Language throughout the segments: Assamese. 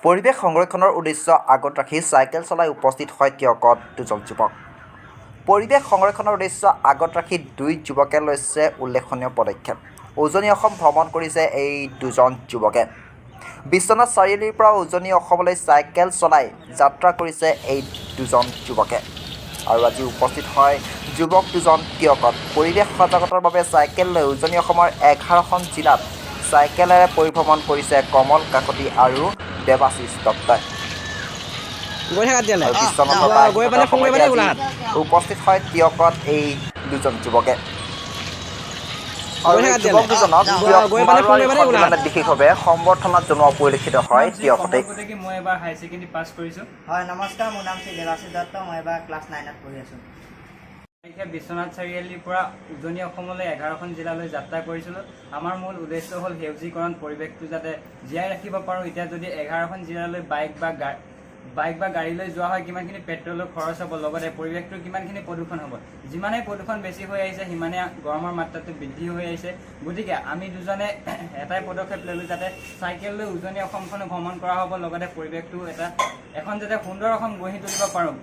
পৰিৱেশ সংৰক্ষণৰ উদ্দেশ্য আগত ৰাখি চাইকেল চলাই উপস্থিত হয় টিয়কত দুজন যুৱক। পৰিৱেশ সংৰক্ষণৰ উদ্দেশ্য আগত ৰাখি দুই যুৱকে লৈছে উল্লেখনীয় পদক্ষেপ। উজনি অসম ভ্ৰমণ কৰিছে এই দুজন যুৱকে। বিশ্বনাথ চাৰিআলিৰ পৰা উজনি অসমলৈ চাইকেল চলাই যাত্ৰা কৰিছে এই দুজন যুৱকে। আৰু আজি উপস্থিত হয় যুৱক দুজন টিয়কত। পৰিৱেশ সজাগতাৰ বাবে চাইকেল লৈ উজনি অসমৰ 11খন জিলাত চাইকেলেৰে পৰিভ্ৰমণ কৰিছে কমল কাকতি আৰু দেৱাশিষ দত্তই। আৰু বিশ্বনাথৰ পৰা উপস্থিত হয় টিয়কত এই দুজন যুৱকে। আৰু এই যুৱক দুজনক মাৰোৱাৰী বিশেষভাৱে সম্বৰ্ধনা জনোৱা পৰিলক্ষিত হয় টিয়কতে। মই এবাৰ হাই ছেকেণ্ডেৰী পাছ কৰিছোঁ। হয়, নমস্কাৰ, মোৰ নাম শ্ৰী দেৱাশিষ দত্ত। মই এবাৰ ক্লাছ 9ত পঢ়ি আছোঁ। বিশ্বনাথ চাৰিআলিৰ পৰা উজনি অসমলৈ 11খন জিলালৈ যাত্ৰা কৰিছিলোঁ। আমাৰ মূল উদ্দেশ্য হ'ল সেউজীকৰণ, পৰিৱেশটো যাতে জীয়াই ৰাখিব পাৰোঁ। এতিয়া যদি 11খন জিলালৈ বাইক বা গাড়ী লৈ যোৱা হয়, কিমানখিনি পেট্ৰলৰ খৰচ হ'ব, লগতে পৰিৱেশটো কিমানখিনি প্ৰদূষণ হ'ব। যিমানেই প্ৰদূষণ বেছি হৈ আহিছে, সিমানে গৰমৰ মাত্ৰাটো বৃদ্ধি হৈ আহিছে। গতিকে আমি দুজনে এটাই পদক্ষেপ ল'লোঁ, যাতে চাইকেল লৈ উজনি অসমখনো ভ্ৰমণ কৰা হ'ব, লগতে পৰিৱেশটো এখন যাতে সুন্দৰ অসম গঢ়ি তুলিব পাৰোঁ,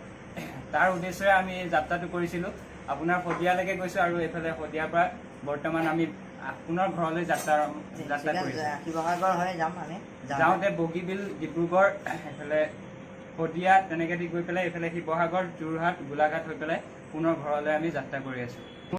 তাৰ উদ্দেশ্যৰে আমি এই যাত্ৰাটো কৰিছিলোঁ। আপোনাৰ শদিয়ালৈকে গৈছোঁ আৰু এইফালে শদিয়াৰ পৰা বৰ্তমান আমি পুনৰ ঘৰলৈ যাত্ৰা কৰিছোঁ। শিৱসাগৰ হৈ যাম আমি। যাওঁতে বগীবিল, ডিব্ৰুগড়, এইফালে শদিয়া তেনেকৈ দি গৈ পেলাই এইফালে শিৱসাগৰ, যোৰহাট, গোলাঘাট হৈ পেলাই পুনৰ ঘৰলৈ আমি যাত্ৰা কৰি আছোঁ।